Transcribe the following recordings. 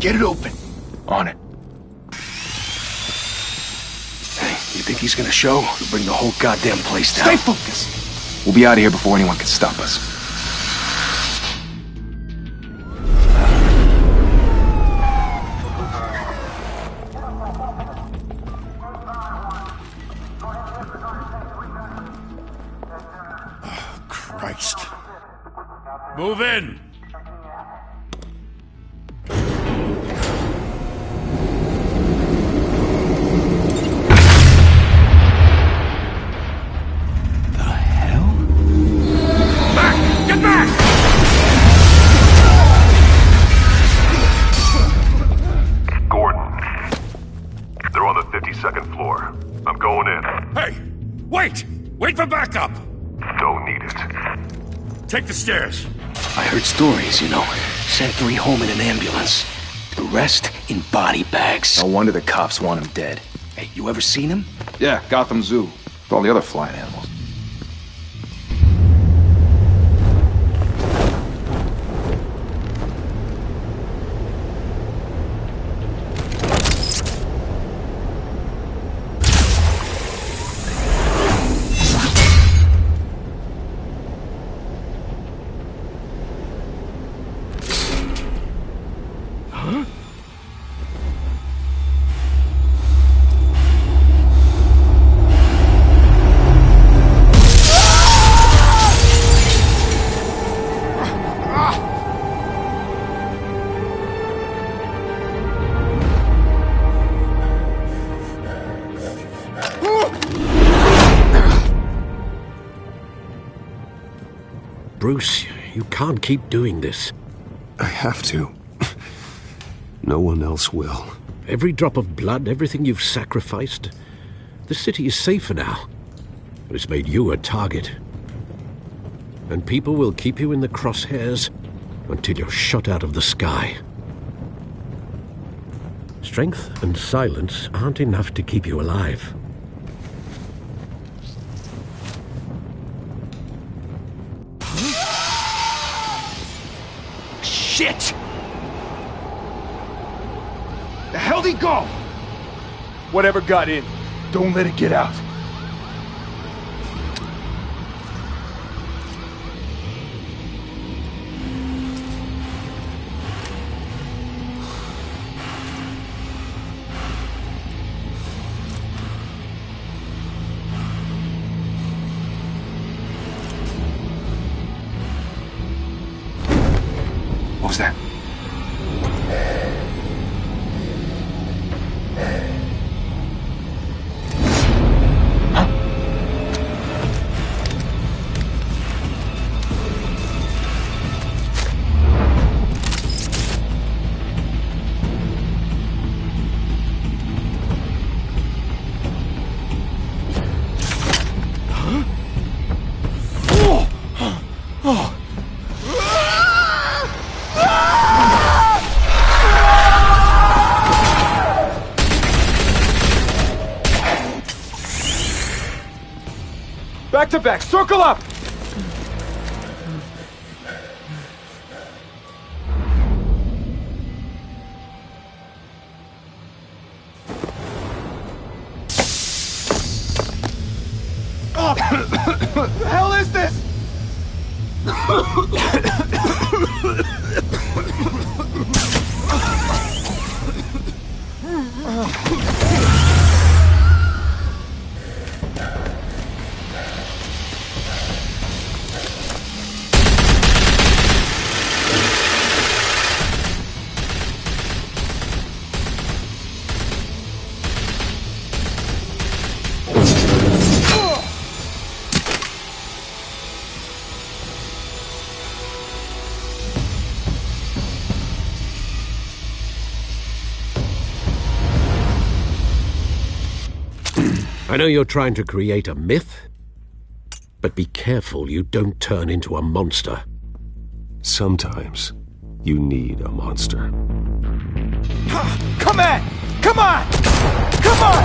Get it open. On it. Hey, you think he's gonna show? He'll bring the whole goddamn place down. Stay focused. We'll be out of here before anyone can stop us. Oh, Christ. Move in! Second floor. I'm going in. Hey! Wait! Wait for backup! Don't need it. Take the stairs. I heard stories, you know. Sent 3 home in an ambulance. The rest in body bags. No wonder the cops want him dead. Hey, you ever seen him? Yeah, Gotham Zoo. With all the other flying animals. Bruce, you can't keep doing this. I have to. No one else will. Every drop of blood, everything you've sacrificed. The city is safer now. But it's made you a target. And people will keep you in the crosshairs until you're shot out of the sky. Strength and silence aren't enough to keep you alive. Shit! The hell'd he go? Whatever got in, don't let it get out. What was that? Back to back, circle up! Oh. What the hell is this? I know you're trying to create a myth, but be careful you don't turn into a monster. Sometimes you need a monster. Come on! Come on! Come on!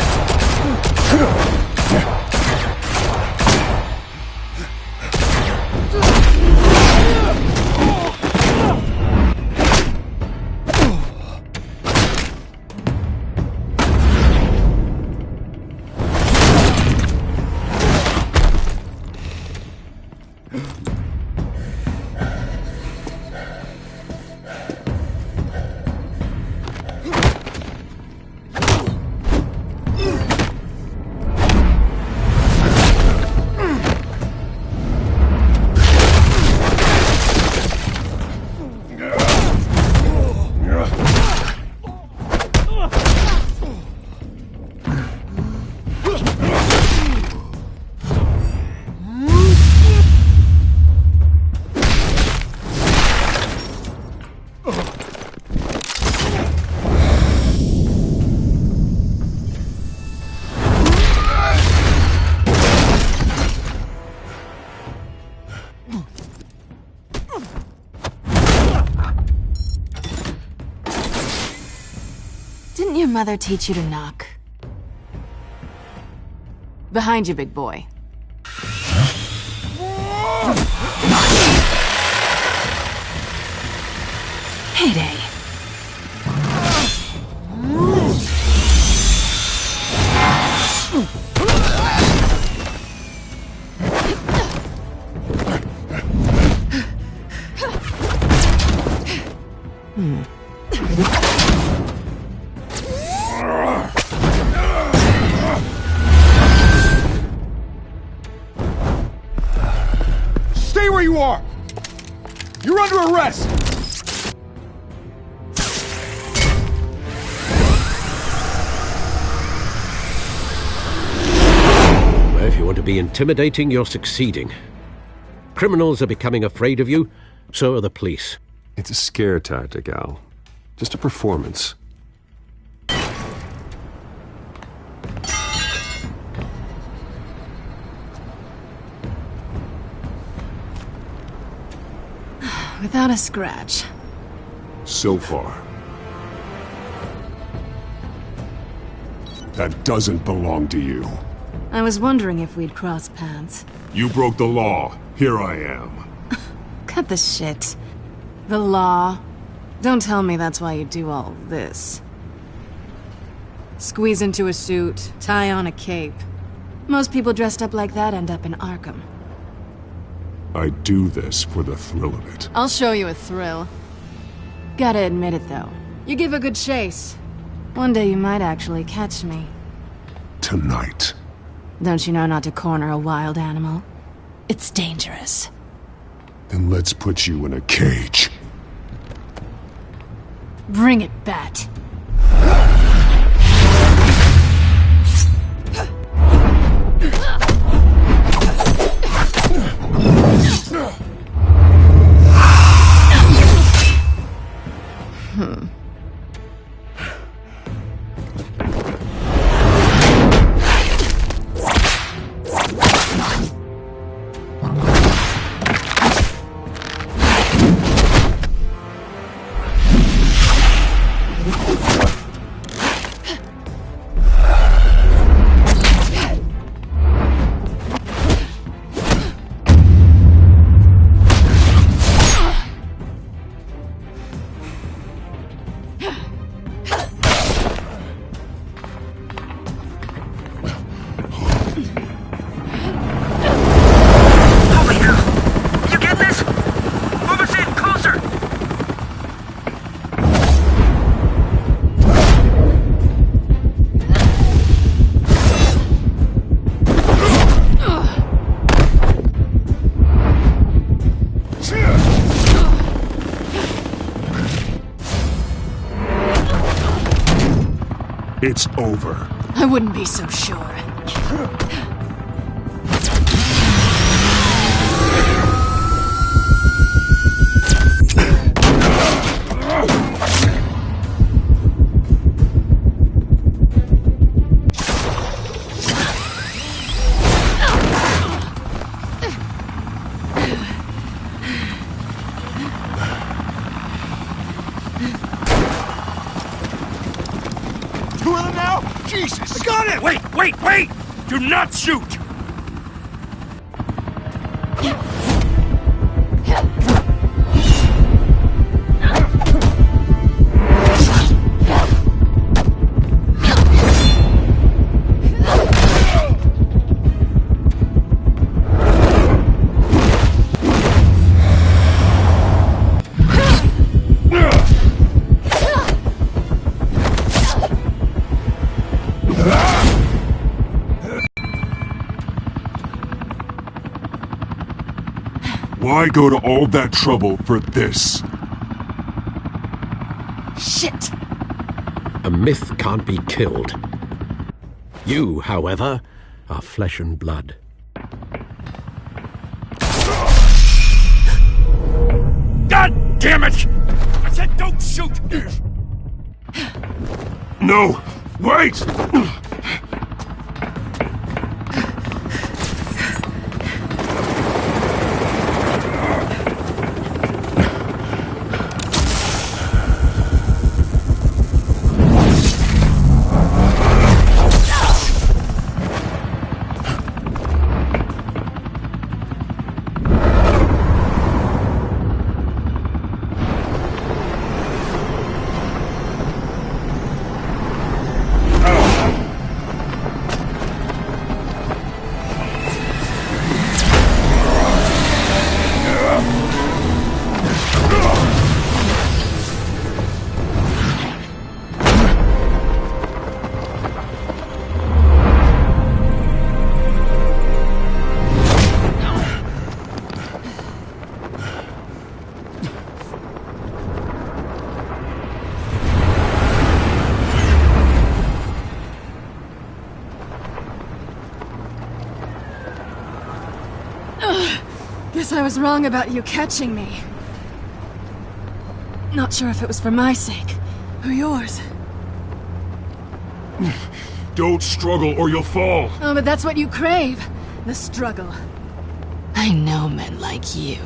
Didn't your mother teach you to knock? Behind you, big boy. Heyday. Stay where you are! You're under arrest! Well, if you want to be intimidating, you're succeeding. Criminals are becoming afraid of you, so are the police. It's a scare tactic, Al. Just a performance. Without a scratch. So far. That doesn't belong to you. I was wondering if we'd cross paths. You broke the law. Here I am. Cut the shit. The law. Don't tell me that's why you do all this. Squeeze into a suit, tie on a cape. Most people dressed up like that end up in Arkham. I do this for the thrill of it. I'll show you a thrill. Gotta admit it, though. You give a good chase. One day you might actually catch me. Tonight. Don't you know not to corner a wild animal? It's dangerous. Then let's put you in a cage. Bring it, Bat. It's over. I wouldn't be so sure. Two of them now? Jesus! I got it! Wait! Do not shoot! Why go to all that trouble for this? Shit! A myth can't be killed. You, however, are flesh and blood. God damn it! I said don't shoot! No! Wait! Guess I was wrong about you catching me. Not sure if it was for my sake, or yours. Don't struggle or you'll fall. Oh, but that's what you crave. The struggle. I know men like you.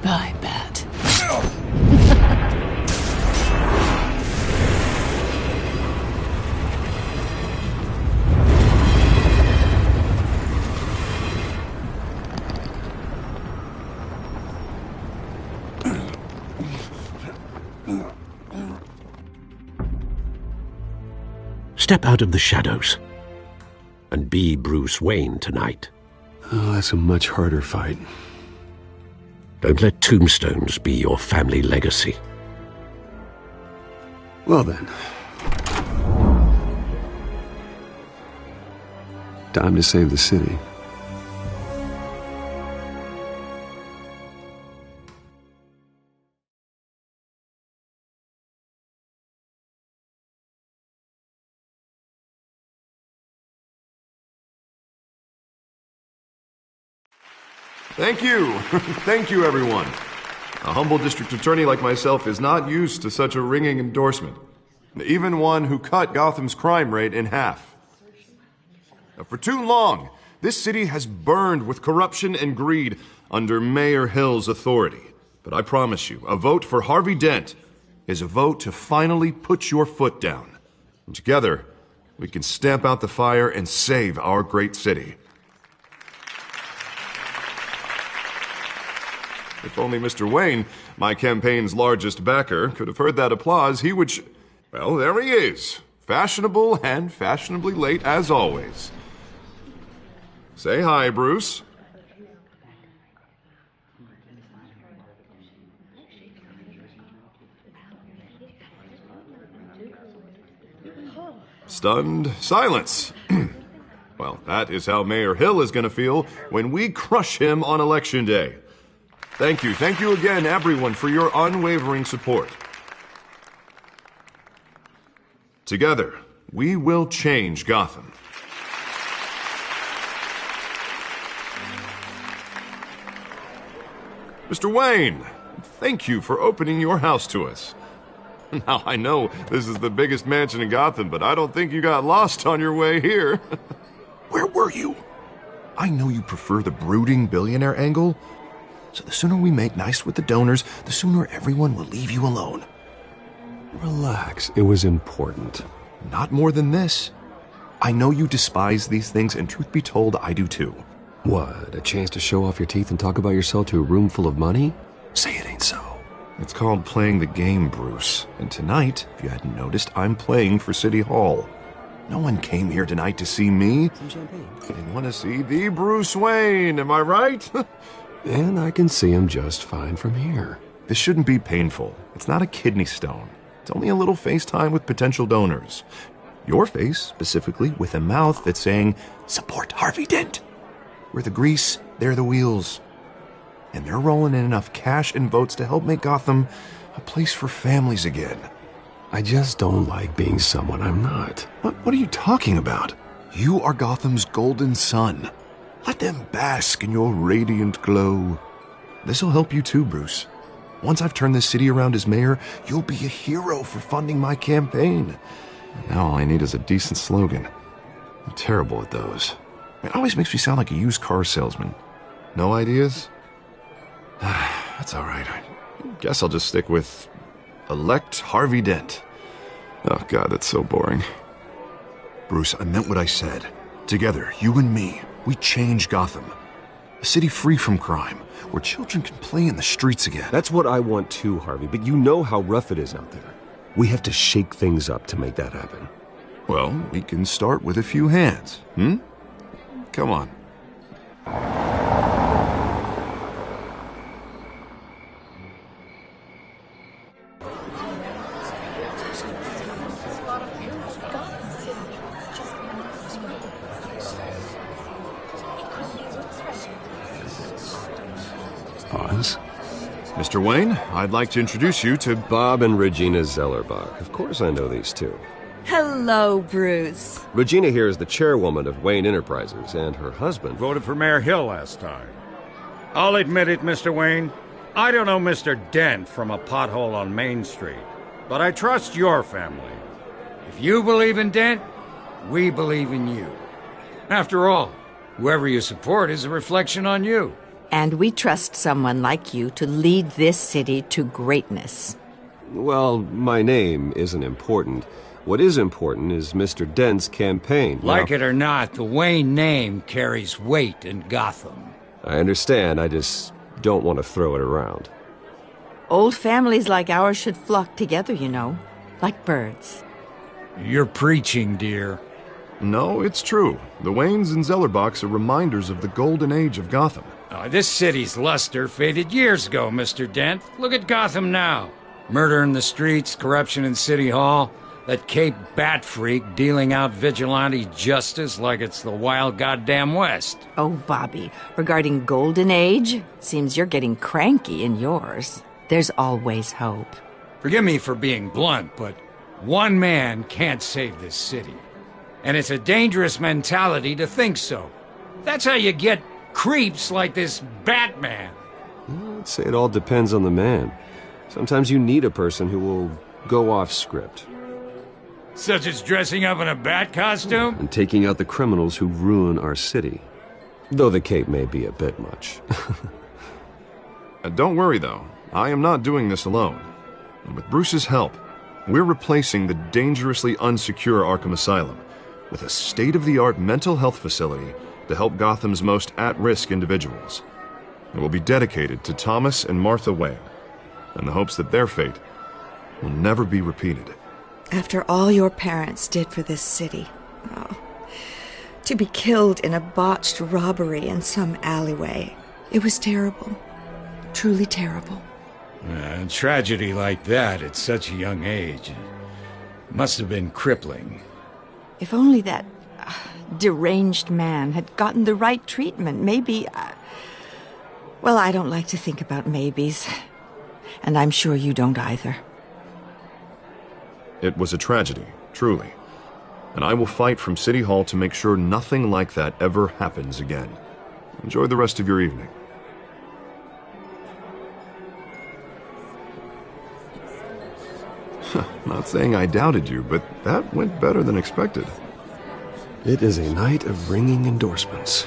I bet. Step out of the shadows and be Bruce Wayne tonight. Oh, that's a much harder fight. Don't let tombstones be your family legacy. Well then. Time to save the city. Thank you. Thank you, everyone. A humble district attorney like myself is not used to such a ringing endorsement. Even one who cut Gotham's crime rate in half. For too long, this city has burned with corruption and greed under Mayor Hill's authority. But I promise you, a vote for Harvey Dent is a vote to finally put your foot down. And together, we can stamp out the fire and save our great city. If only Mr. Wayne, my campaign's largest backer, could have heard that applause, he would well, there he is. Fashionable and fashionably late as always. Say hi, Bruce. Stunned silence. Well, that is how Mayor Hill is going to feel when we crush him on Election Day. Thank you again, everyone, for your unwavering support. Together, we will change Gotham. Mr. Wayne, thank you for opening your house to us. Now, I know this is the biggest mansion in Gotham, but I don't think you got lost on your way here. Where were you? I know you prefer the brooding billionaire angle, so the sooner we make nice with the donors, the sooner everyone will leave you alone. Relax, it was important. Not more than this. I know you despise these things, and truth be told, I do too. What, a chance to show off your teeth and talk about yourself to a room full of money? Say it ain't so. It's called playing the game, Bruce. And tonight, if you hadn't noticed, I'm playing for City Hall. No one came here tonight to see me. Some champagne. They want to see the Bruce Wayne, am I right? And I can see him just fine from here. This shouldn't be painful. It's not a kidney stone. It's only a little FaceTime with potential donors. Your face, specifically, with a mouth that's saying, support Harvey Dent. We're the grease, they're the wheels. And they're rolling in enough cash and votes to help make Gotham a place for families again. I just don't like being someone I'm not. What are you talking about? You are Gotham's golden sun. Let them bask in your radiant glow. This'll help you too, Bruce. Once I've turned this city around as mayor, you'll be a hero for funding my campaign. Now all I need is a decent slogan. I'm terrible at those. It always makes me sound like a used car salesman. No ideas? That's all right. I guess I'll just stick with elect Harvey Dent. Oh, God, that's so boring. Bruce, I meant what I said. Together, you and me, we change Gotham. A city free from crime, where children can play in the streets again. That's what I want too, Harvey, but you know how rough it is out there. We have to shake things up to make that happen. Well, we can start with a few hands, Come on. Pause. Mr. Wayne, I'd like to introduce you to Bob and Regina Zellerbach. Of course I know these two. Hello, Bruce. Regina here is the chairwoman of Wayne Enterprises, and her husband Voted for Mayor Hill last time. I'll admit it, Mr. Wayne. I don't know Mr. Dent from a pothole on Main Street, but I trust your family. If you believe in Dent, we believe in you. After all, whoever you support is a reflection on you. And we trust someone like you to lead this city to greatness. Well, my name isn't important. What is important is Mr. Dent's campaign. Like it or not, the Wayne name carries weight in Gotham. I understand, I just don't want to throw it around. Old families like ours should flock together, you know, like birds. You're preaching, dear. No, it's true. The Waynes and Zellerbachs are reminders of the golden age of Gotham. This city's luster faded years ago, Mr. Dent. Look at Gotham now. Murder in the streets, corruption in City Hall, that Cape Bat freak dealing out vigilante justice like it's the wild goddamn West. Oh, Bobby, regarding Golden Age, seems you're getting cranky in yours. There's always hope. Forgive me for being blunt, but one man can't save this city. And it's a dangerous mentality to think so. That's how you get creeps like this Batman. I'd say it all depends on the man. Sometimes you need a person who will go off script. Such as dressing up in a bat costume? And taking out the criminals who ruin our city. Though the cape may be a bit much. Don't worry, though. I am not doing this alone. And with Bruce's help, we're replacing the dangerously unsecure Arkham Asylum with a state-of-the-art mental health facility to help Gotham's most at-risk individuals. It will be dedicated to Thomas and Martha Wayne, in the hopes that their fate will never be repeated. After all your parents did for this city, to be killed in a botched robbery in some alleyway, it was terrible. Truly terrible. A tragedy like that at such a young age must have been crippling. If only that deranged man had gotten the right treatment, maybe... well, I don't like to think about maybes. And I'm sure you don't either. It was a tragedy, truly. And I will fight from City Hall to make sure nothing like that ever happens again. Enjoy the rest of your evening. Not saying I doubted you, but that went better than expected. It is a night of ringing endorsements.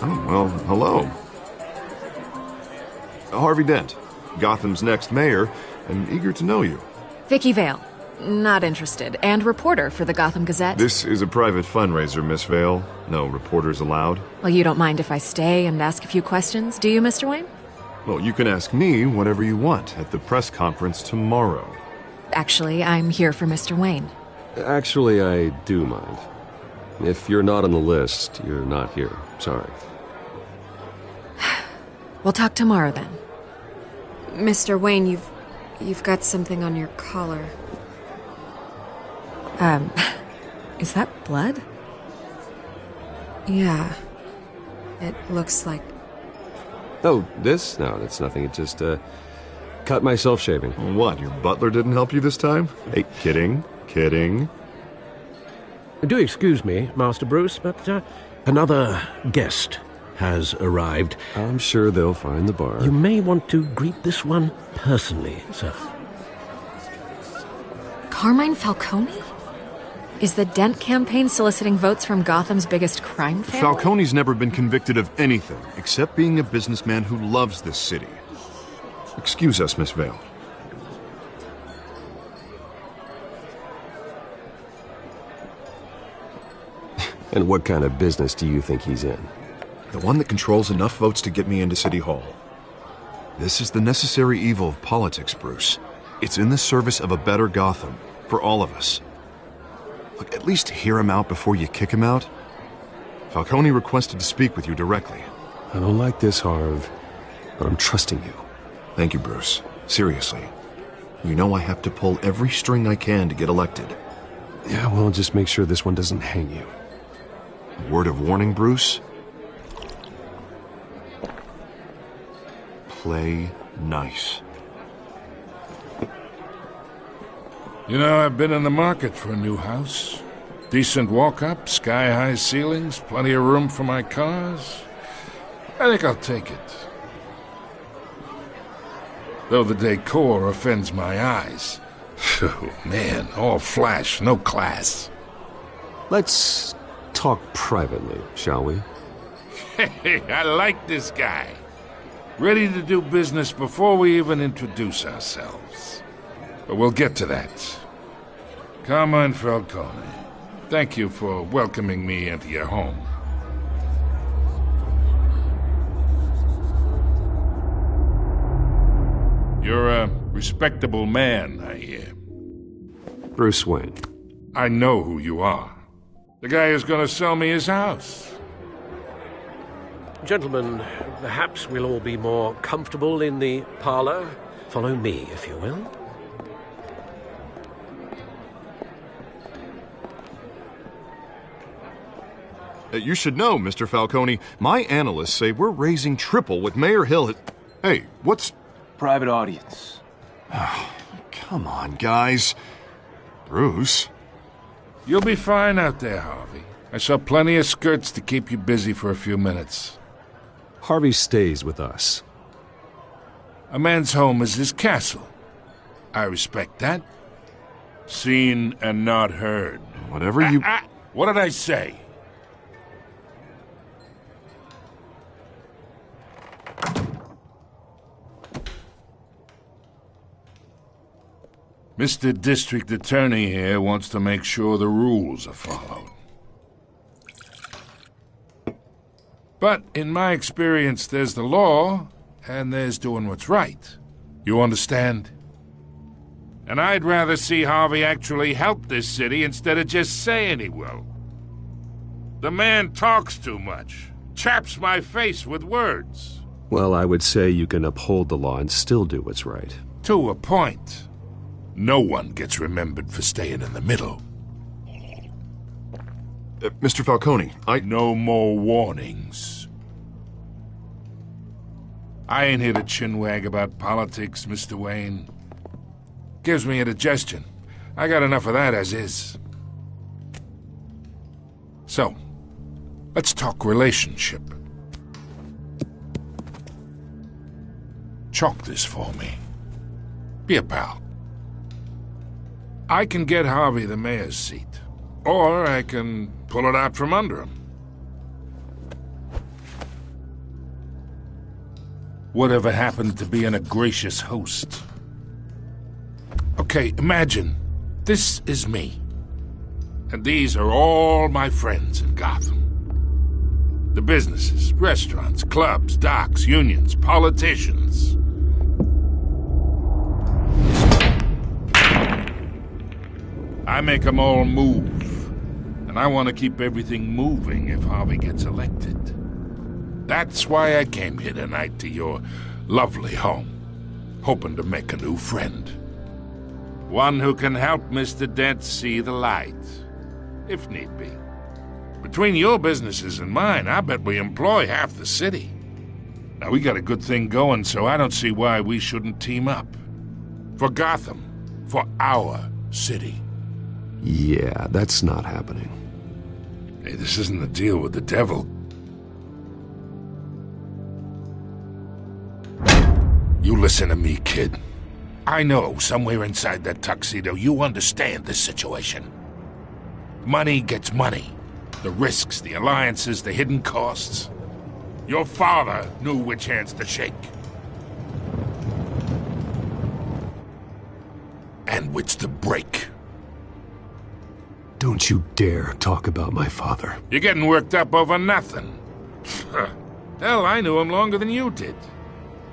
Oh, well, hello. Harvey Dent, Gotham's next mayor, and eager to know you. Vicky Vale. Not interested. And reporter for the Gotham Gazette. This is a private fundraiser, Miss Vale. No reporters allowed. Well, you don't mind if I stay and ask a few questions, do you, Mr. Wayne? Well, you can ask me whatever you want at the press conference tomorrow. Actually, I'm here for Mr. Wayne. Actually, I do mind. If you're not on the list, you're not here. Sorry. We'll talk tomorrow, then. Mr. Wayne, You've got something on your collar. Is that blood? Yeah. It looks like... Oh, this? No, that's nothing. It just, cut myself shaving. What, your butler didn't help you this time? Hey, kidding. Do excuse me, Master Bruce, but another guest has arrived. I'm sure they'll find the bar. You may want to greet this one personally, sir. Carmine Falcone? Is the Dent campaign soliciting votes from Gotham's biggest crime family? Falcone's never been convicted of anything except being a businessman who loves this city. Excuse us, Miss Vale. And what kind of business do you think he's in? The one that controls enough votes to get me into City Hall. This is the necessary evil of politics, Bruce. It's in the service of a better Gotham, for all of us. Look, at least hear him out before you kick him out. Falcone requested to speak with you directly. I don't like this, Harv, but I'm trusting you. Thank you, Bruce. Seriously. You know I have to pull every string I can to get elected. Yeah, well, just make sure this one doesn't hang you. Word of warning, Bruce? Play nice. You know, I've been in the market for a new house. Decent walk-up, sky-high ceilings, plenty of room for my cars. I think I'll take it. Though the decor offends my eyes. Oh, man, all flash, no class. Let's talk privately, shall we? Hey, I like this guy. Ready to do business before we even introduce ourselves. But we'll get to that. Carmine Falcone, thank you for welcoming me into your home. You're a respectable man, I hear. Bruce Wayne. I know who you are. The guy who's gonna sell me his house. Gentlemen, perhaps we'll all be more comfortable in the parlor. Follow me, if you will. You should know, Mr. Falcone, my analysts say we're raising triple what Mayor Hill Hey, what's... Private audience. Come on, guys. Bruce? You'll be fine out there, Harvey. I saw plenty of skirts to keep you busy for a few minutes. Harvey stays with us. A man's home is his castle. I respect that. Seen and not heard. Whatever you... What did I say? Mr. District Attorney here wants to make sure the rules are followed. But in my experience, there's the law, and there's doing what's right. You understand? And I'd rather see Harvey actually help this city instead of just saying he will. The man talks too much, chaps my face with words. Well, I would say you can uphold the law and still do what's right. To a point. No one gets remembered for staying in the middle. Mr. Falcone, No more warnings. I ain't here to chinwag about politics, Mr. Wayne. Gives me indigestion. I got enough of that as is. So, let's talk relationship. Chalk this for me. Be a pal. I can get Harvey the mayor's seat, or I can pull it out from under him. Whatever happened to being a gracious host? Okay, imagine, this is me. And these are all my friends in Gotham. The businesses, restaurants, clubs, docks, unions, politicians. I make them all move. And I want to keep everything moving if Harvey gets elected. That's why I came here tonight to your lovely home. hoping to make a new friend. One who can help Mr. Dent see the light, if need be. Between your businesses and mine, I bet we employ half the city. Now, we got a good thing going, so I don't see why we shouldn't team up. For Gotham. For our city. Yeah, that's not happening. Hey, this isn't a deal with the devil. You listen to me, kid. I know somewhere inside that tuxedo you understand this situation. Money gets money. The risks, the alliances, the hidden costs. Your father knew which hands to shake. And which to break. Don't you dare talk about my father. You're getting worked up over nothing. Hell, I knew him longer than you did.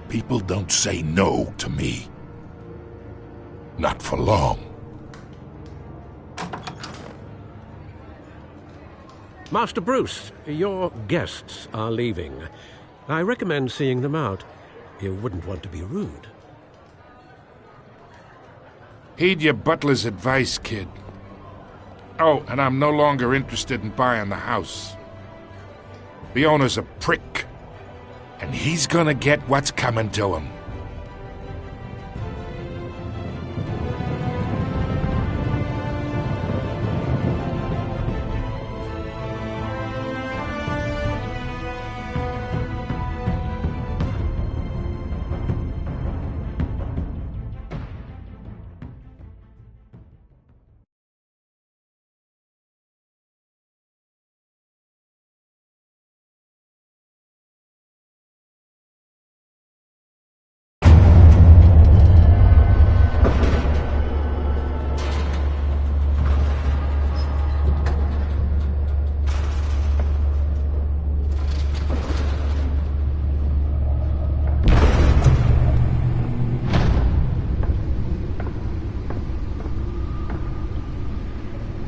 People don't say no to me. Not for long. Master Bruce, your guests are leaving. I recommend seeing them out. You wouldn't want to be rude. Heed your butler's advice, kid. Oh, and I'm no longer interested in buying the house. The owner's a prick, and he's gonna get what's coming to him.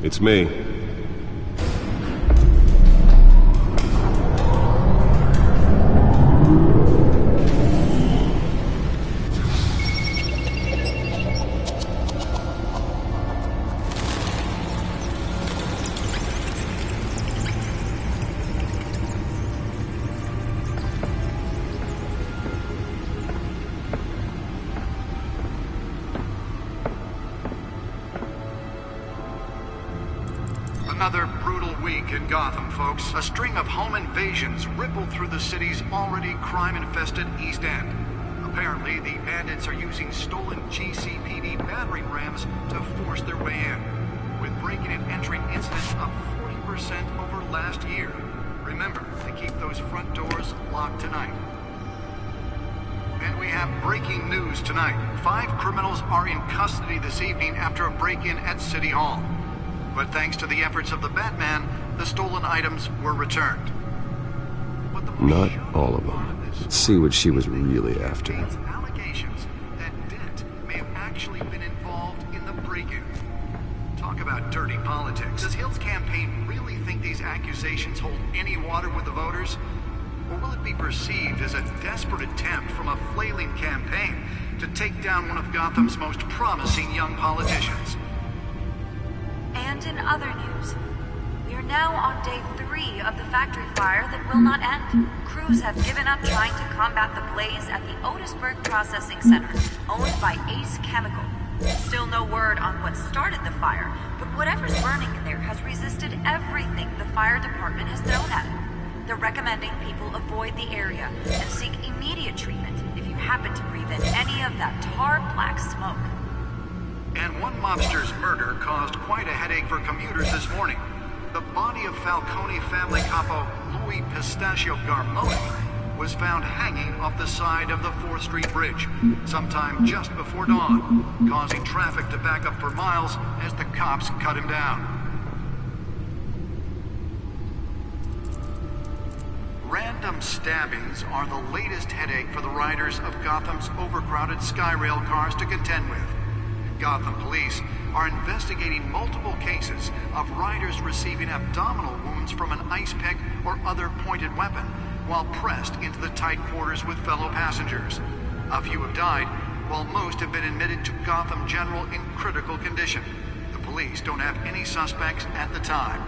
It's me. Another brutal week in Gotham, folks. A string of home invasions rippled through the city's already crime-infested East End. Apparently, the bandits are using stolen GCPD battering rams to force their way in, with breaking and entering incidents up 40% over last year. Remember to keep those front doors locked tonight. And we have breaking news tonight. 5 criminals are in custody this evening after a break-in at City Hall. But thanks to the efforts of the Batman, the stolen items were returned. Not all of them. Let's see what she was really after. Allegations that Dent may have actually been involved in the break-in. Talk about dirty politics. Does Hill's campaign really think these accusations hold any water with the voters? Or will it be perceived as a desperate attempt from a flailing campaign to take down one of Gotham's most promising young politicians? And in other news, we are now on day 3 of the factory fire that will not end. Crews have given up trying to combat the blaze at the Otisburg Processing Center, owned by Ace Chemical. Still no word on what started the fire, but whatever's burning in there has resisted everything the fire department has thrown at it. They're recommending people avoid the area and seek immediate treatment if you happen to breathe in any of that tar black smoke. And one mobster's murder caused quite a headache for commuters this morning. The body of Falcone family capo Louis Pistachio Garmoni was found hanging off the side of the 4th Street Bridge sometime just before dawn, causing traffic to back up for miles as the cops cut him down. Random stabbings are the latest headache for the riders of Gotham's overcrowded Skyrail cars to contend with. Gotham police are investigating multiple cases of riders receiving abdominal wounds from an ice pick or other pointed weapon while pressed into the tight quarters with fellow passengers. A few have died, while most have been admitted to Gotham General in critical condition. The police don't have any suspects at the time.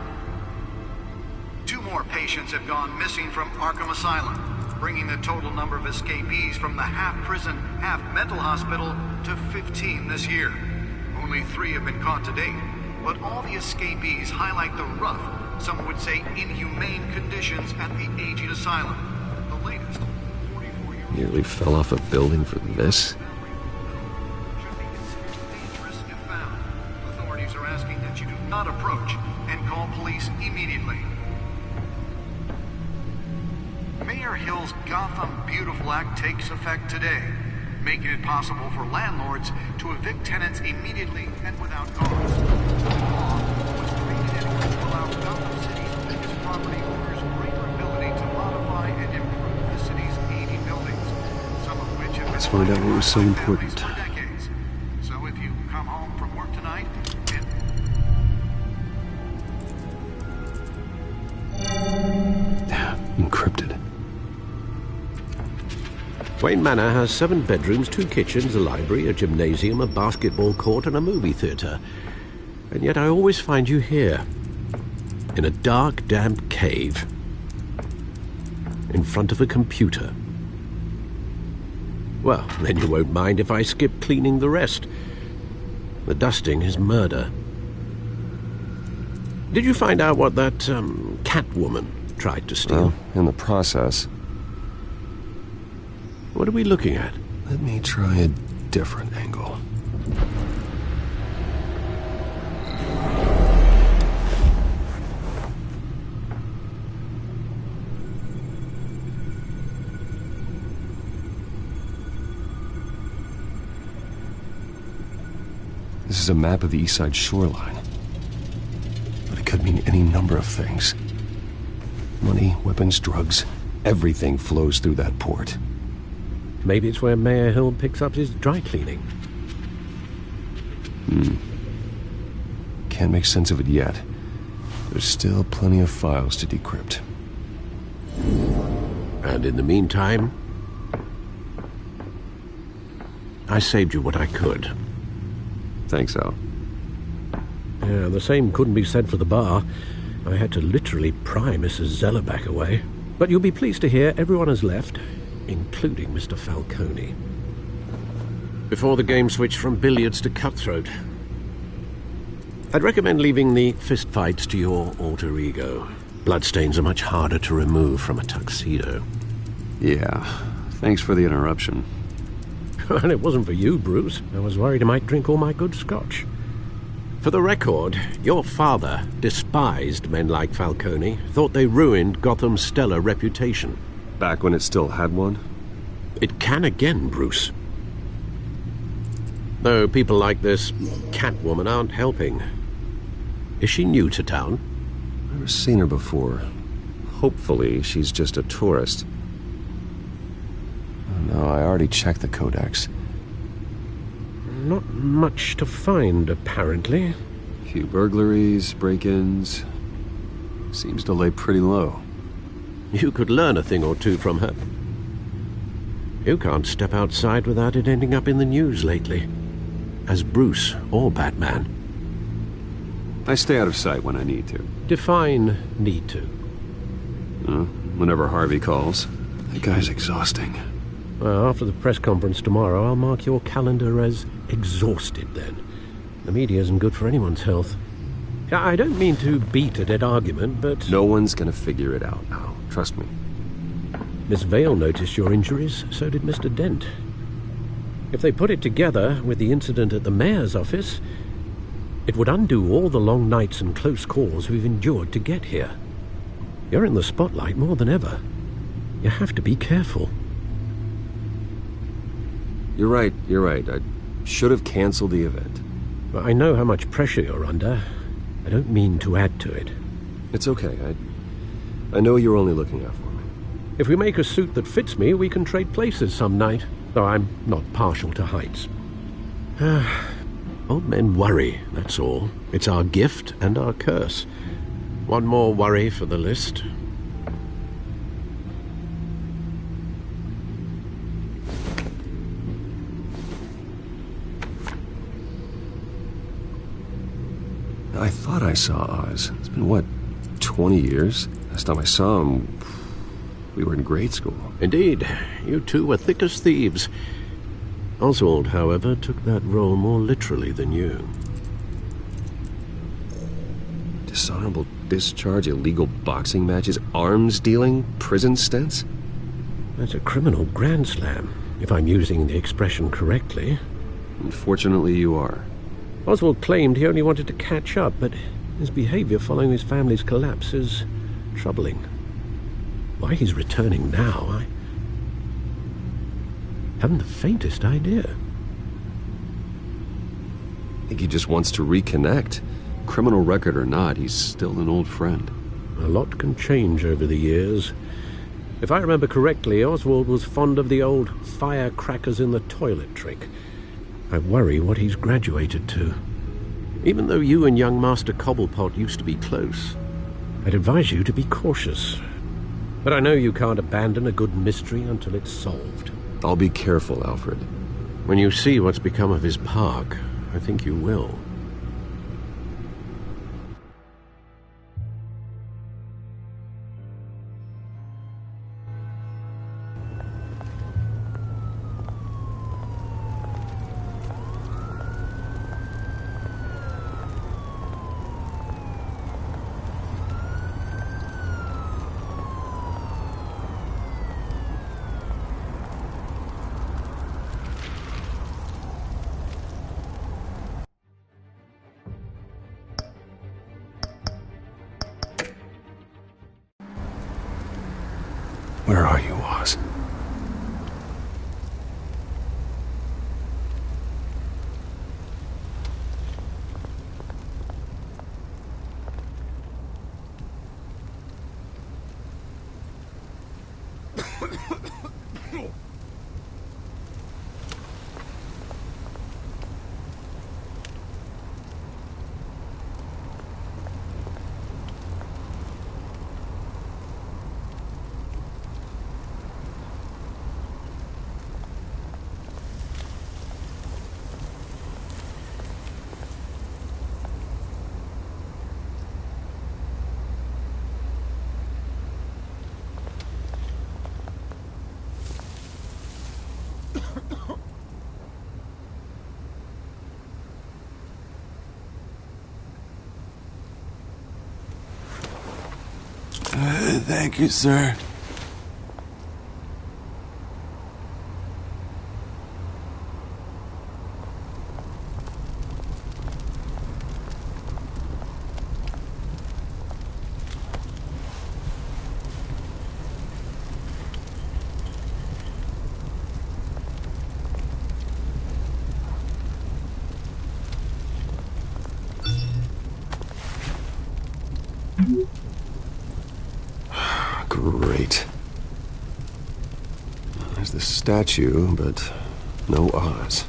2 more patients have gone missing from Arkham Asylum, bringing the total number of escapees from the half-prison, half-mental hospital to 15 this year. Only 3 have been caught to date, but all the escapees highlight the rough, some would say inhumane conditions at the aging asylum. The latest, 44-year-old... Nearly fell off a building for this? Authorities are asking that you do not approach and call police immediately. Mayor Hill's Gotham Beautiful Act takes effect today, making it possible for landlords to evict tenants immediately and without cause. The law was created to allow Gotham City's biggest property owners greater ability to modify and improve the city's aging buildings, some of which have been... Let's find out what was so important. ...for decades. So if you come home from work tonight Encrypted. Wayne Manor has 7 bedrooms, 2 kitchens, a library, a gymnasium, a basketball court, and a movie theatre. And yet I always find you here, in a dark, damp cave, in front of a computer. Well, then you won't mind if I skip cleaning the rest. The dusting is murder. Did you find out what that, Catwoman tried to steal? Well, in the process. What are we looking at? Let me try a different angle. This is a map of the East Side shoreline. But it could mean any number of things. Money, weapons, drugs, everything flows through that port. Maybe it's where Mayor Hill picks up his dry cleaning. Can't make sense of it yet. There's still plenty of files to decrypt. And in the meantime, I saved you what I could. Thanks, Al. Yeah, the same couldn't be said for the bar. I had to literally pry Mrs. Zeller back away. But you'll be pleased to hear everyone has left, including Mr. Falcone. Before the game switched from billiards to cutthroat. I'd recommend leaving the fistfights to your alter ego. Bloodstains are much harder to remove from a tuxedo. Yeah, thanks for the interruption. And it wasn't for you, Bruce. I was worried I might drink all my good scotch. For the record, your father despised men like Falcone, thought they ruined Gotham's stellar reputation. Back when it still had one? It can again, Bruce. Though people like this Catwoman aren't helping. Is she new to town? Never seen her before. Hopefully she's just a tourist. No, I already checked the codex. Not much to find, apparently. Few burglaries, break-ins. Seems to lay pretty low. You could learn a thing or two from her. You can't step outside without it ending up in the news lately. As Bruce or Batman. I stay out of sight when I need to. Define need to. Whenever Harvey calls. That guy's exhausting. Well, after the press conference tomorrow, I'll mark your calendar as exhausted then. The media isn't good for anyone's health. I don't mean to beat a dead argument, but... No one's gonna figure it out now. Trust me. Miss Vale noticed your injuries, so did Mr. Dent. If they put it together with the incident at the mayor's office, it would undo all the long nights and close calls we've endured to get here. You're in the spotlight more than ever. You have to be careful. You're right. I should have canceled the event. Well, I know how much pressure you're under. I don't mean to add to it. It's okay. I know you're only looking out for me. If we make a suit that fits me, we can trade places some night. Though I'm not partial to heights. Old men worry, that's all. It's our gift and our curse. One more worry for the list. I thought I saw Oz. It's been, what, 20 years? Last time I saw him, we were in grade school. Indeed. You two were thick as thieves. Oswald, however, took that role more literally than you. Dishonorable discharge, illegal boxing matches, arms dealing, prison stints? That's a criminal grand slam, if I'm using the expression correctly. Unfortunately, you are. Oswald claimed he only wanted to catch up, but his behavior following his family's collapse is troubling. Why he's returning now, I haven't the faintest idea. I think he just wants to reconnect. Criminal record or not, he's still an old friend. A lot can change over the years. If I remember correctly, Oswald was fond of the old firecrackers in the toilet trick. I worry what he's graduated to. Even though you and young Master Cobblepot used to be close, I'd advise you to be cautious. But I know you can't abandon a good mystery until it's solved. I'll be careful, Alfred. When you see what's become of his park, I think you will. Where are you, Oz? Thank you, sir. Great. There's the statue, but no Oz.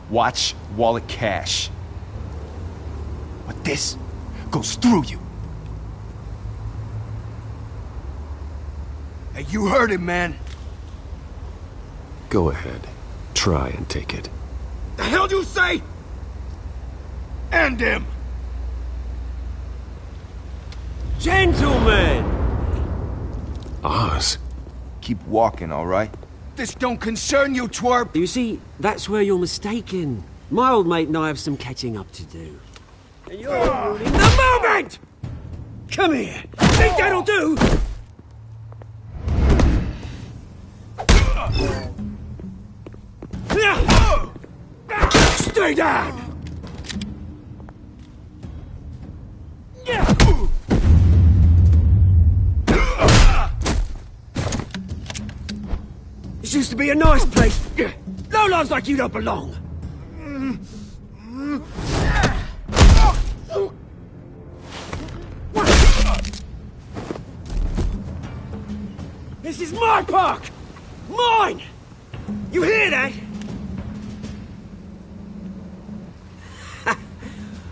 Watch wallet cash. But this goes through you. Hey, you heard it, man. Go ahead. Try and take it. The hell do you say? End him! Gentlemen! Oz? Keep walking, all right? This don't concern you, twerp! You see, that's where you're mistaken. My old mate and I have some catching up to do. And you're ruining the moment! Come here! Think that'll do? Stay down! to be a nice place. Lowlifes like you don't belong. This is my park! Mine! You hear that?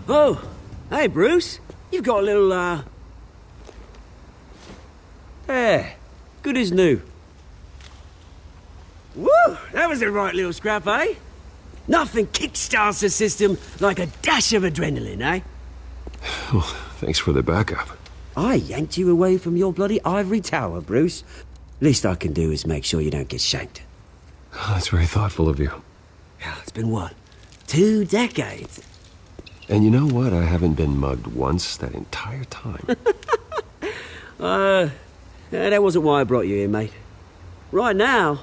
Oh, hey, Bruce. You've got a little, Yeah, good as new. Woo! That was a right little scrap, eh? Nothing kickstarts the system like a dash of adrenaline, eh? Well, thanks for the backup. I yanked you away from your bloody ivory tower, Bruce. Least I can do is make sure you don't get shanked. Oh, that's very thoughtful of you. Yeah, it's been what? 2 decades? And you know what? I haven't been mugged once that entire time. That wasn't why I brought you here, mate. Right now,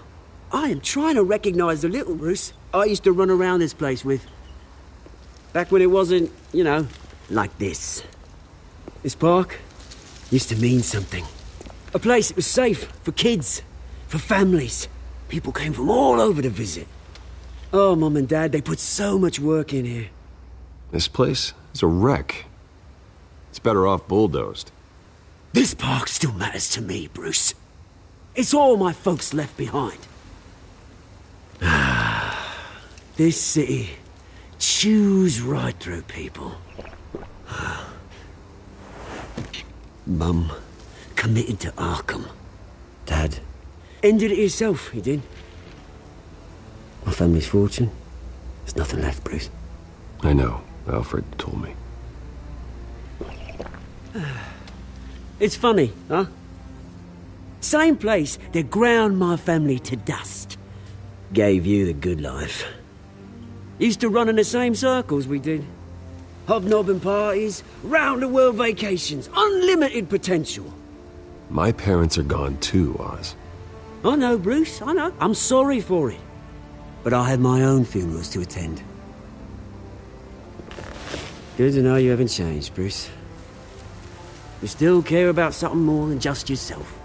I am trying to recognize the little Bruce I used to run around this place with. Back when it wasn't, you know, like this. This park used to mean something. A place that was safe for kids, for families. People came from all over to visit. Oh, Mum and Dad, they put so much work in here. This place is a wreck. It's better off bulldozed. This park still matters to me, Bruce. It's all my folks left behind. This city chews right through people. Mum committed to Arkham. Dad ended it himself, he did. My family's fortune, there's nothing left, Bruce. I know. Alfred told me. It's funny, huh? Same place that ground my family to dust. Gave you the good life. Used to run in the same circles we did. Hobnobbing parties, round-the-world vacations, unlimited potential. My parents are gone too, Oz. I know, Bruce, I know. I'm sorry for it. But I had my own funerals to attend. Good to know you haven't changed, Bruce. You still care about something more than just yourself.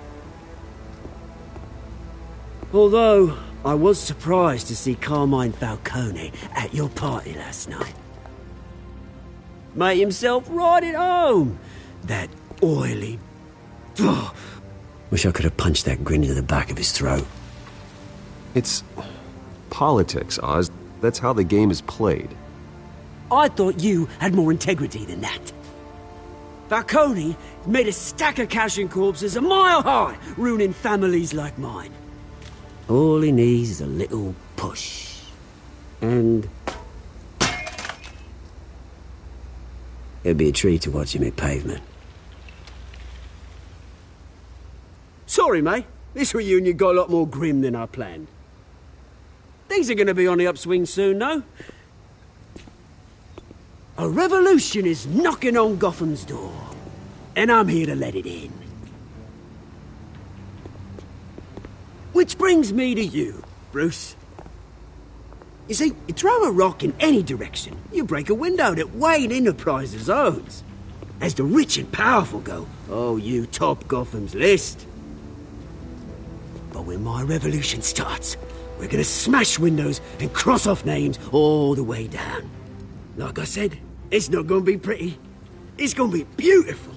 Although, I was surprised to see Carmine Falcone at your party last night. Made himself right at home. That oily... Ugh. Wish I could have punched that grin into the back of his throat. It's politics, Oz. That's how the game is played. I thought you had more integrity than that. Falcone made a stack of cash and corpses a mile high, ruining families like mine. All he needs is a little push. And... it'd be a treat to watch him hit pavement. Sorry, mate. This reunion got a lot more grim than I planned. Things are gonna be on the upswing soon, though. A revolution is knocking on Gotham's door, and I'm here to let it in. Which brings me to you, Bruce. You see, you throw a rock in any direction, you break a window that Wayne Enterprises owns. As the rich and powerful go, oh, you top Gotham's list. But when my revolution starts, we're gonna smash windows and cross off names all the way down. Like I said, it's not gonna be pretty. It's gonna be beautiful.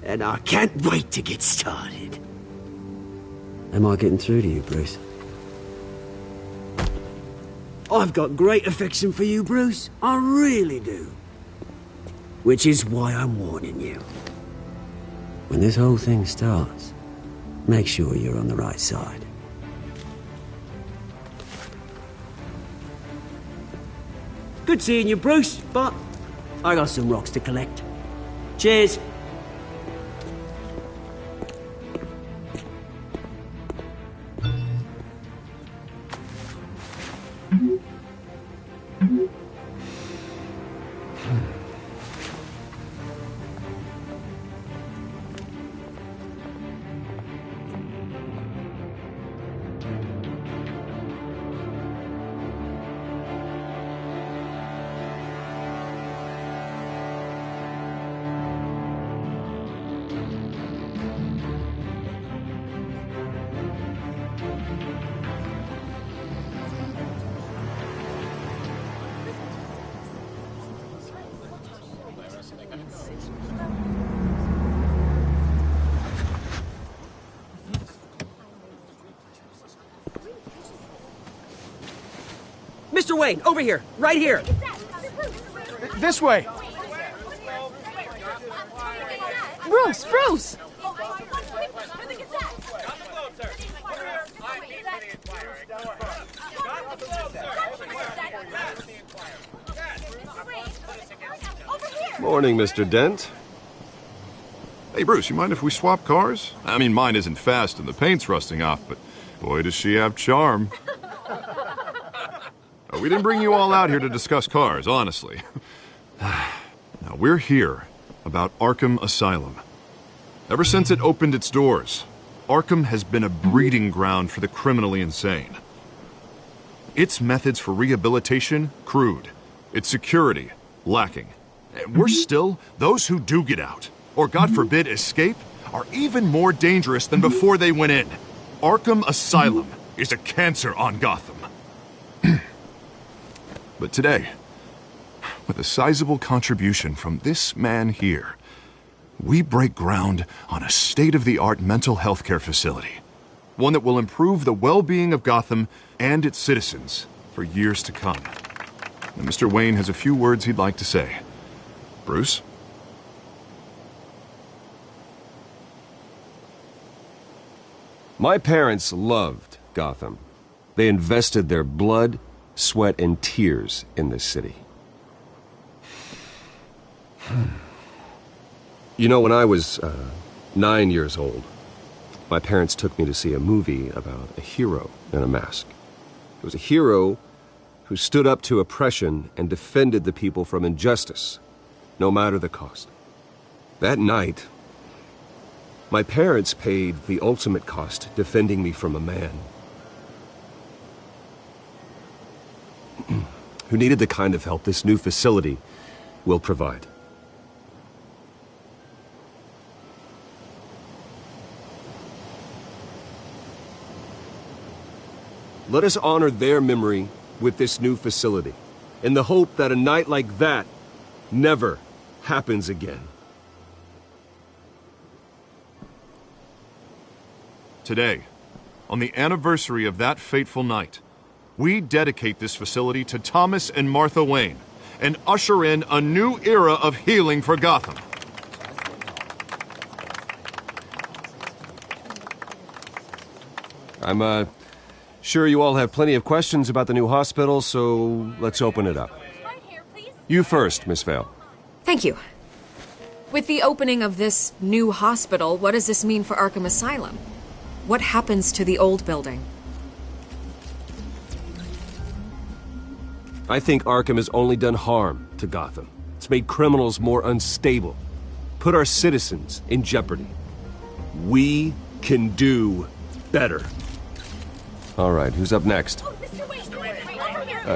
And I can't wait to get started. Am I getting through to you, Bruce? I've got great affection for you, Bruce. I really do. Which is why I'm warning you. When this whole thing starts, make sure you're on the right side. Good seeing you, Bruce, but I got some rocks to collect. Cheers. Mr. Wayne, over here. Right here. This way. Bruce! Morning, Mr. Dent. Hey, Bruce, you mind if we swap cars? I mean, mine isn't fast and the paint's rusting off, but boy, does she have charm. We didn't bring you all out here to discuss cars, honestly. Now, we're here about Arkham Asylum. Ever since it opened its doors, Arkham has been a breeding ground for the criminally insane. Its methods for rehabilitation, crude. Its security, lacking. And worse still, those who do get out, or God forbid escape, are even more dangerous than before they went in. Arkham Asylum is a cancer on Gotham. But today, with a sizable contribution from this man here, we break ground on a state-of-the-art mental health care facility. One that will improve the well-being of Gotham and its citizens for years to come. And Mr. Wayne has a few words he'd like to say. Bruce? My parents loved Gotham. They invested their blood, sweat, and tears in this city. You know, when I was 9 years old, my parents took me to see a movie about a hero in a mask. It was a hero who stood up to oppression and defended the people from injustice, no matter the cost. That night, my parents paid the ultimate cost defending me from a man who needed the kind of help this new facility will provide. Let us honor their memory with this new facility, in the hope that a night like that never happens again. Today, on the anniversary of that fateful night, we dedicate this facility to Thomas and Martha Wayne and usher in a new era of healing for Gotham. I'm sure you all have plenty of questions about the new hospital, so let's open it up. You first, Miss Vale. Thank you. With the opening of this new hospital, what does this mean for Arkham Asylum? What happens to the old building? I think Arkham has only done harm to Gotham. It's made criminals more unstable, put our citizens in jeopardy. We can do better. All right, who's up next?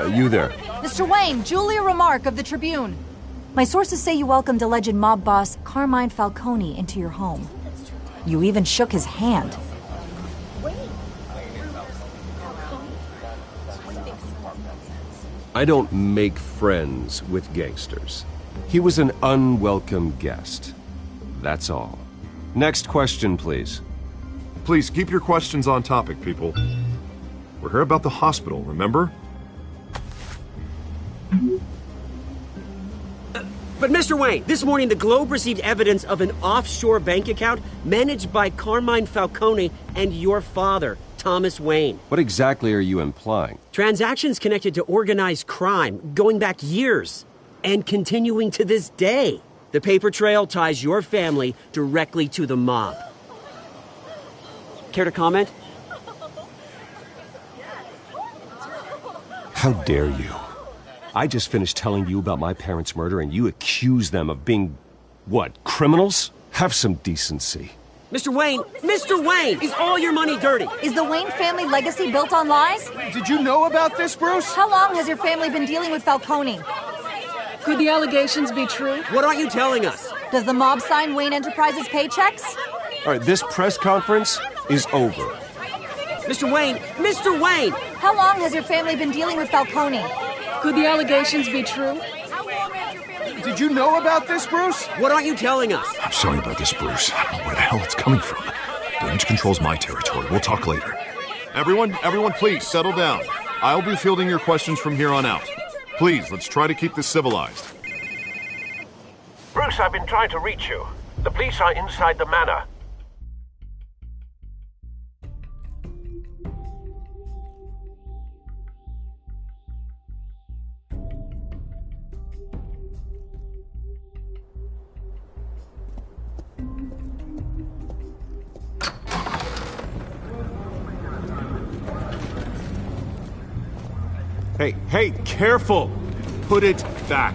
You there. Mr. Wayne, Julia Remark of the Tribune. My sources say you welcomed alleged mob boss Carmine Falcone into your home. You even shook his hand. I don't make friends with gangsters. He was an unwelcome guest. That's all. Next question, please. Please keep your questions on topic, people. We're here about the hospital, remember? But Mr. Wayne, this morning the Globe received evidence of an offshore bank account managed by Carmine Falcone and your father, Thomas Wayne. What exactly are you implying? Transactions connected to organized crime, going back years, and continuing to this day. The paper trail ties your family directly to the mob. Care to comment? How dare you? I just finished telling you about my parents' murder and you accuse them of being, what, criminals? Have some decency. Mr. Wayne, is all your money dirty? Is the Wayne family legacy built on lies? Did you know about this, Bruce? How long has your family been dealing with Falcone? Could the allegations be true? What aren't you telling us? Does the mob sign Wayne Enterprises paychecks? All right, this press conference is over. Mr. Wayne! How long has your family been dealing with Falcone? Could the allegations be true? Did you know about this, Bruce? What aren't you telling us? I'm sorry about this, Bruce. I don't know where the hell it's coming from. Damage control's my territory. We'll talk later. Everyone, please, settle down. I'll be fielding your questions from here on out. Please, let's try to keep this civilized. Bruce, I've been trying to reach you. The police are inside the manor. Hey, careful! Put it back.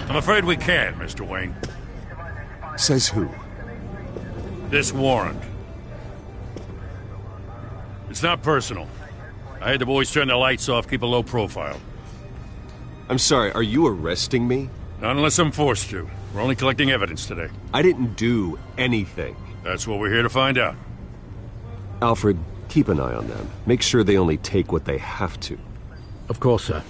I'm afraid we can't, Mr. Wayne. Says who? This warrant. It's not personal. I had the boys turn the lights off, keep a low profile. I'm sorry, are you arresting me? Not unless I'm forced to. We're only collecting evidence today. I didn't do anything. That's what we're here to find out. Alfred, keep an eye on them. Make sure they only take what they have to. Of course, sir.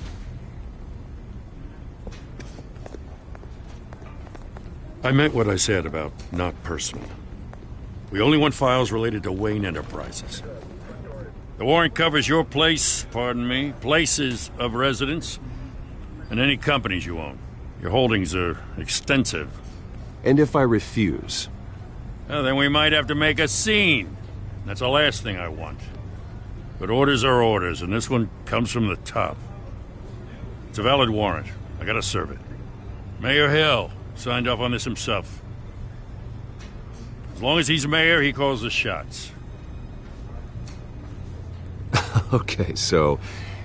I meant what I said about not personal. We only want files related to Wayne Enterprises. The warrant covers your place, pardon me, places of residence, and any companies you own. Your holdings are extensive. And if I refuse? Well, then we might have to make a scene. That's the last thing I want. But orders are orders, and this one comes from the top. It's a valid warrant. I gotta serve it. Mayor Hill signed off on this himself. As long as he's mayor, he calls the shots. Okay, so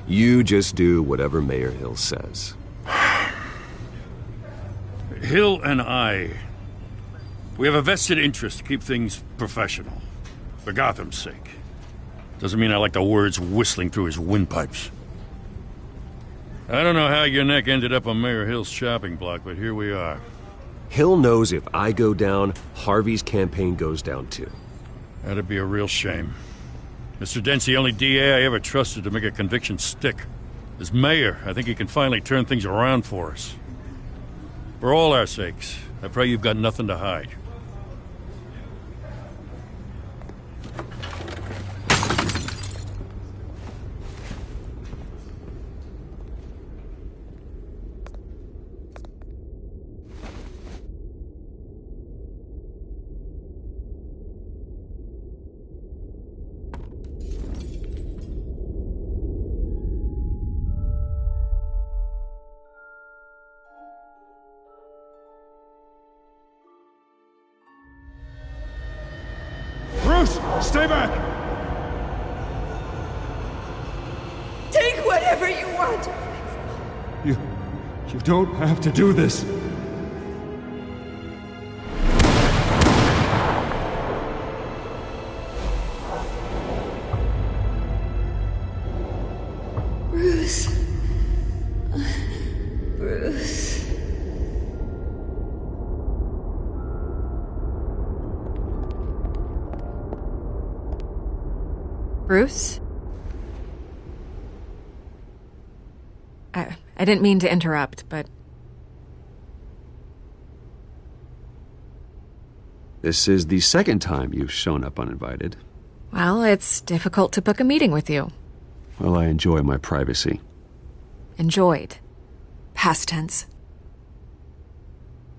you just do whatever Mayor Hill says. Hill and I, we have a vested interest to keep things professional. For Gotham's sake. Doesn't mean I like the words whistling through his windpipes. I don't know how your neck ended up on Mayor Hill's shopping block, but here we are. Hill knows if I go down, Harvey's campaign goes down too. That'd be a real shame. Mr. Dent's the only DA I ever trusted to make a conviction stick. As mayor, I think he can finally turn things around for us. For all our sakes, I pray you've got nothing to hide. Stay back! Take whatever you want! You don't have to do this. Bruce. Bruce. Bruce? I didn't mean to interrupt, but... This is the second time you've shown up uninvited. Well, it's difficult to book a meeting with you. Well, I enjoy my privacy. Enjoyed. Past tense.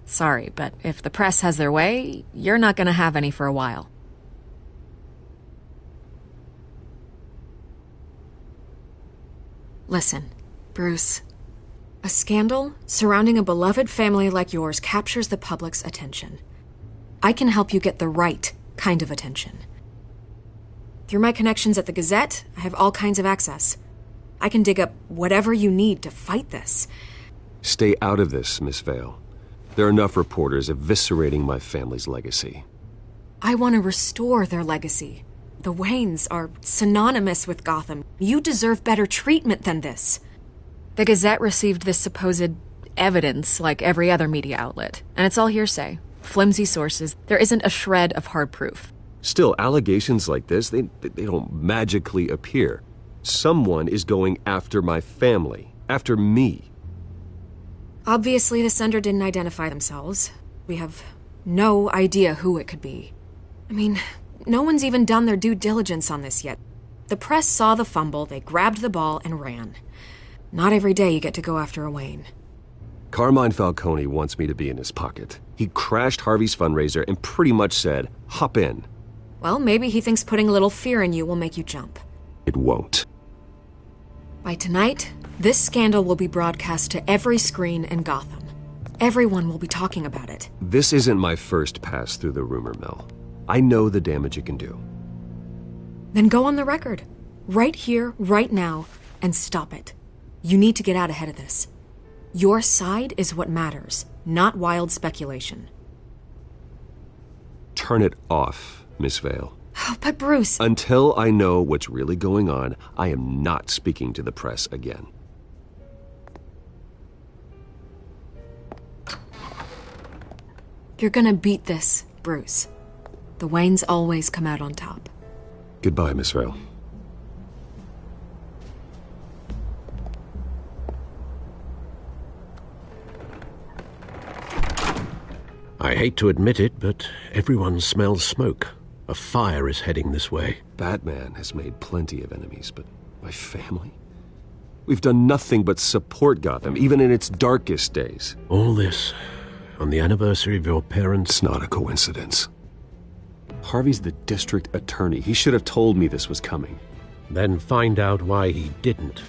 Sorry, but if the press has their way, you're not gonna have any for a while. Listen, Bruce. A scandal surrounding a beloved family like yours captures the public's attention. I can help you get the right kind of attention. Through my connections at the Gazette, I have all kinds of access. I can dig up whatever you need to fight this. Stay out of this, Miss Vale. There are enough reporters eviscerating my family's legacy. I want to restore their legacy. The Waynes are synonymous with Gotham. You deserve better treatment than this. The Gazette received this supposed evidence like every other media outlet, and it's all hearsay. Flimsy sources. There isn't a shred of hard proof. Still, allegations like this, they don't magically appear. Someone is going after my family, after me. Obviously, the sender didn't identify themselves. We have no idea who it could be. I mean, no one's even done their due diligence on this yet. The press saw the fumble, they grabbed the ball and ran. Not every day you get to go after a Wayne. Carmine Falcone wants me to be in his pocket. He crashed Harvey's fundraiser and pretty much said, hop in. Well, maybe he thinks putting a little fear in you will make you jump. It won't. By tonight, this scandal will be broadcast to every screen in Gotham. Everyone will be talking about it. This isn't my first pass through the rumor mill. I know the damage it can do. Then go on the record. Right here, right now, and stop it. You need to get out ahead of this. Your side is what matters, not wild speculation. Turn it off, Miss Vale. Oh, but Bruce... Until I know what's really going on, I am not speaking to the press again. You're gonna beat this, Bruce. The Waynes always come out on top. Goodbye, Miss Vale. I hate to admit it, but everyone smells smoke. A fire is heading this way. Batman has made plenty of enemies, but my family? We've done nothing but support Gotham, even in its darkest days. All this on the anniversary of your parents'... It's not a coincidence. Harvey's the district attorney. He should have told me this was coming. Then find out why he didn't.